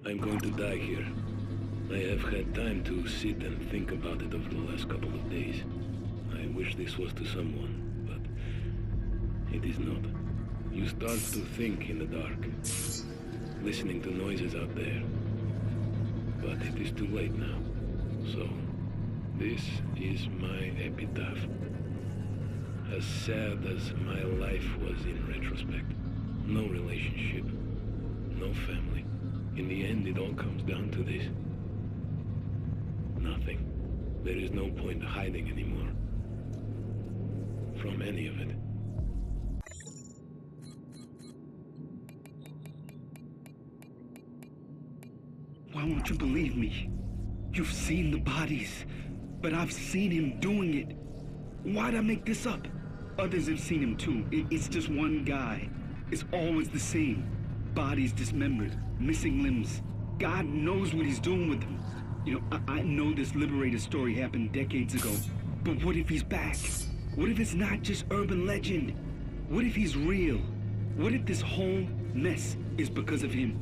I'm going to die here. I have had time to sit and think about it over the last couple of days. I wish this was to someone, but it is not. You start to think in the dark, listening to noises out there. But it is too late now. So, this is my epitaph. As sad as my life was in retrospect. No relationship, no family. In the end, it all comes down to this. Nothing. There is no point hiding anymore. From any of it. Why won't you believe me? You've seen the bodies, but I've seen him doing it. Why'd I make this up? Others have seen him too. It's just one guy. It's always the same. Bodies dismembered, missing limbs. God knows what he's doing with them. You know, I know this Liberator story happened decades ago, but what if he's back? What if it's not just urban legend? What if he's real? What if this whole mess is because of him?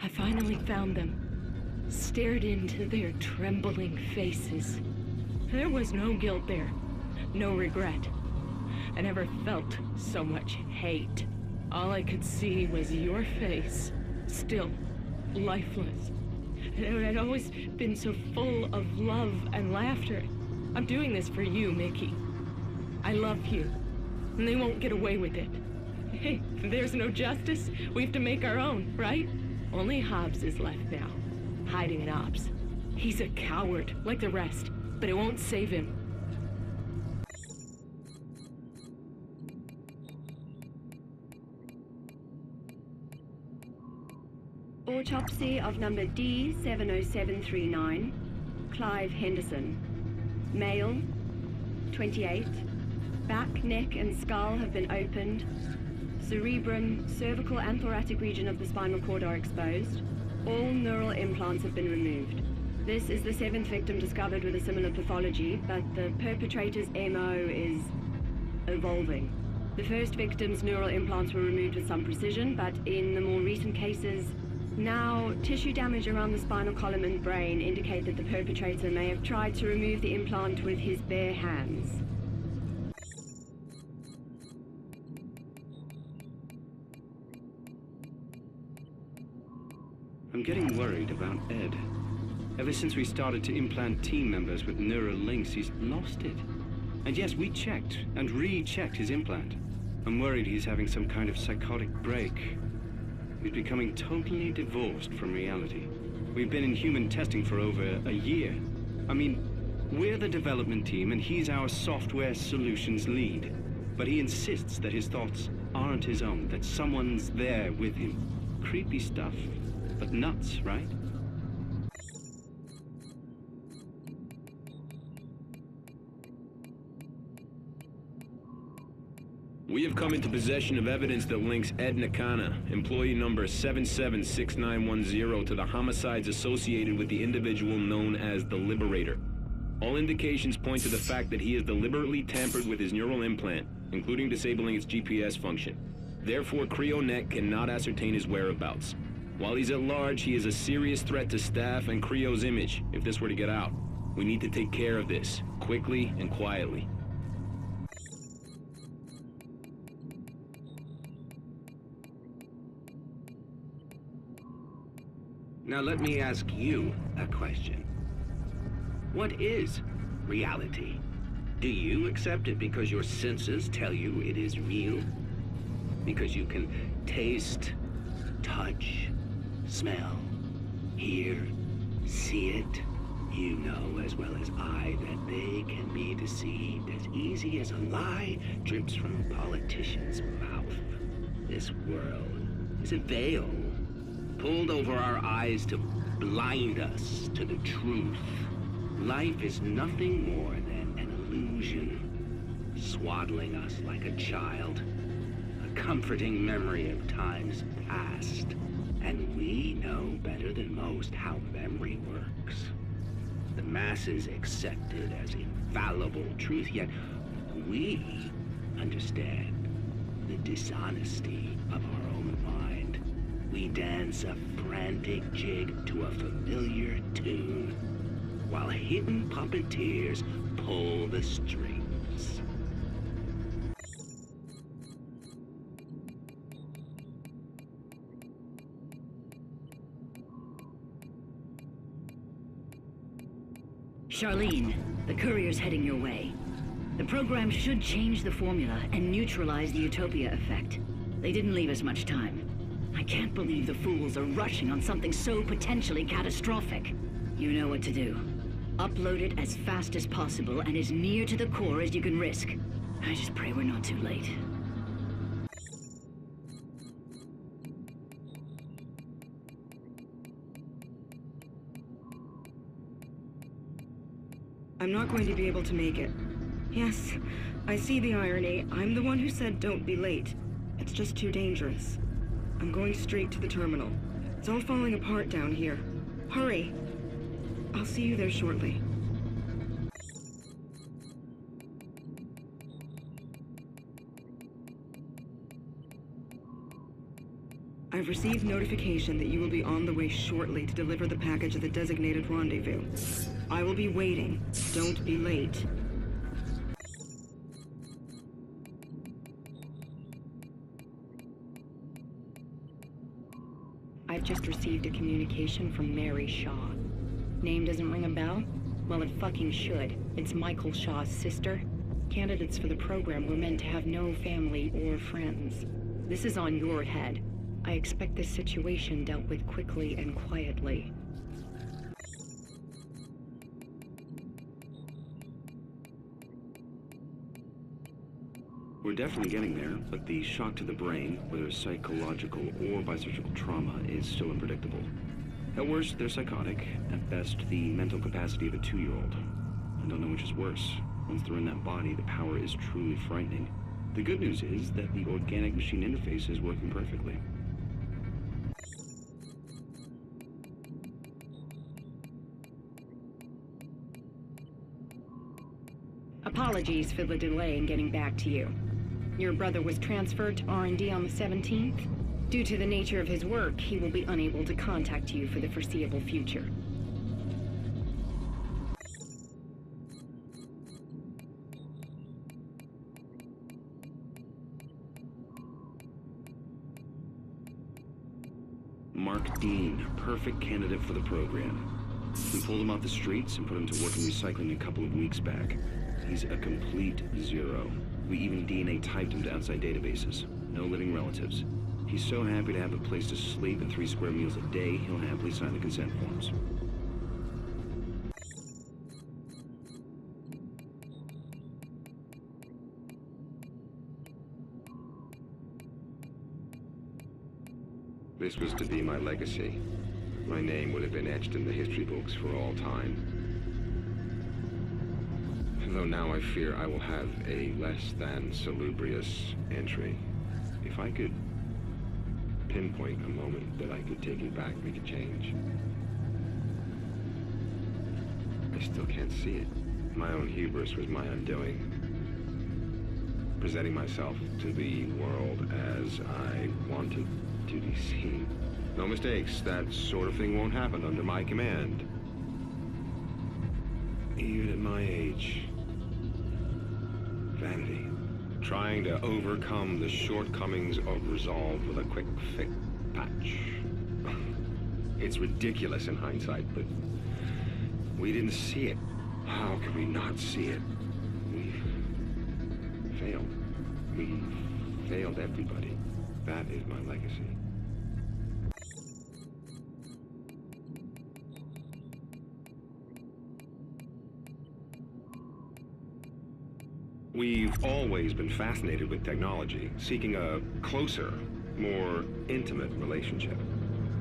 I finally found them, stared into their trembling faces. There was no guilt there, no regret. I never felt so much hate. All I could see was your face, still, lifeless. And it had always been so full of love and laughter. I'm doing this for you, Mickey. I love you, and they won't get away with it. Hey, if there's no justice, we have to make our own, right? Only Hobbs is left now, hiding in Ops. He's a coward, like the rest, but it won't save him. Autopsy of number D70739, Clive Henderson. Male, 28. Back, neck, and skull have been opened. Cerebrum, cervical and thoracic region of the spinal cord are exposed. All neural implants have been removed. This is the 7th victim discovered with a similar pathology, but the perpetrator's MO is evolving. The first victim's neural implants were removed with some precision, but in the more recent cases, now tissue damage around the spinal column and brain indicate that the perpetrator may have tried to remove the implant with his bare hands. I'm getting worried about Ed. Ever since we started to implant team members with neural links, he's lost it. And yes, we checked and rechecked his implant. I'm worried he's having some kind of psychotic break. He's becoming totally divorced from reality. We've been in human testing for over a year. I mean, we're the development team and he's our software solutions lead. But he insists that his thoughts aren't his own, that someone's there with him. Creepy stuff. But nuts, right? We have come into possession of evidence that links Ed Nakana, employee number 776910, to the homicides associated with the individual known as the Liberator. All indications point to the fact that he has deliberately tampered with his neural implant, including disabling its GPS function. Therefore, CreoNet cannot ascertain his whereabouts. While he's at large, he is a serious threat to staff and Creo's image if this were to get out. We need to take care of this, quickly and quietly. Now let me ask you a question. What is reality? Do you accept it because your senses tell you it is real? Because you can taste, touch, smell, hear, see it? You know as well as I that they can be deceived as easy as a lie drips from a politician's mouth. This world is a veil pulled over our eyes to blind us to the truth. Life is nothing more than an illusion, swaddling us like a child, a comforting memory of times past. And we know better than most how memory works. The masses accept it as infallible truth, yet we understand the dishonesty of our own mind. We dance a frantic jig to a familiar tune, while hidden puppeteers pull the strings. Charlene, the courier's heading your way. The program should change the formula and neutralize the Utopia effect. They didn't leave us much time. I can't believe the fools are rushing on something so potentially catastrophic. You know what to do. Upload it as fast as possible and as near to the core as you can risk. I just pray we're not too late. I'm not going to be able to make it. Yes, I see the irony. I'm the one who said don't be late. It's just too dangerous. I'm going straight to the terminal. It's all falling apart down here. Hurry! I'll see you there shortly. I've received notification that you will be on the way shortly to deliver the package at the designated rendezvous. I will be waiting. Don't be late. I've just received a communication from Mary Shaw. Name doesn't ring a bell? Well, it fucking should. It's Michael Shaw's sister. Candidates for the program were meant to have no family or friends. This is on your head. I expect this situation dealt with quickly and quietly. We're definitely getting there, but the shock to the brain, whether psychological or by surgical trauma, is still unpredictable. At worst, they're psychotic. At best, the mental capacity of a 2-year-old. I don't know which is worse. Once they're in that body, the power is truly frightening. The good news is that the organic-machine interface is working perfectly. Apologies for the delay in getting back to you. Your brother was transferred to R&D on the 17th. Due to the nature of his work, he will be unable to contact you for the foreseeable future. Mark Dean, perfect candidate for the program. We pulled him off the streets and put him to work in recycling a couple of weeks back. He's a complete zero. We even DNA typed him to outside databases. No living relatives. He's so happy to have a place to sleep and 3 square meals a day, he'll happily sign the consent forms. This was to be my legacy. My name would have been etched in the history books for all time. Though now I fear I will have a less than salubrious entry. If I could pinpoint a moment that I could take it back, make a change. I still can't see it. My own hubris was my undoing. Presenting myself to the world as I wanted to be seen. No mistakes, that sort of thing won't happen under my command. Even at my age. Vanity. Trying to overcome the shortcomings of resolve with a quick patch. It's ridiculous in hindsight, but we didn't see it. How could we not see it? We failed. We failed everybody. That is my legacy. We've always been fascinated with technology, seeking a closer, more intimate relationship.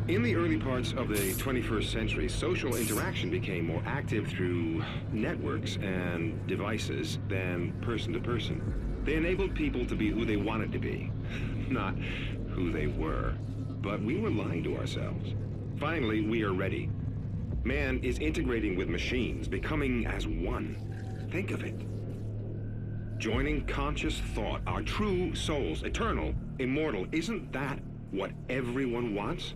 In the early parts of the 21st century, social interaction became more active through networks and devices than person to person. They enabled people to be who they wanted to be, not who they were. But we were lying to ourselves. Finally, we are ready. Man is integrating with machines, becoming as one. Think of it. Joining conscious thought, our true souls, eternal, immortal. Isn't that what everyone wants?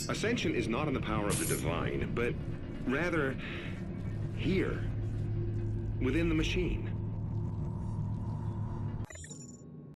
Ascension is not in the power of the divine, but rather here, within the machine.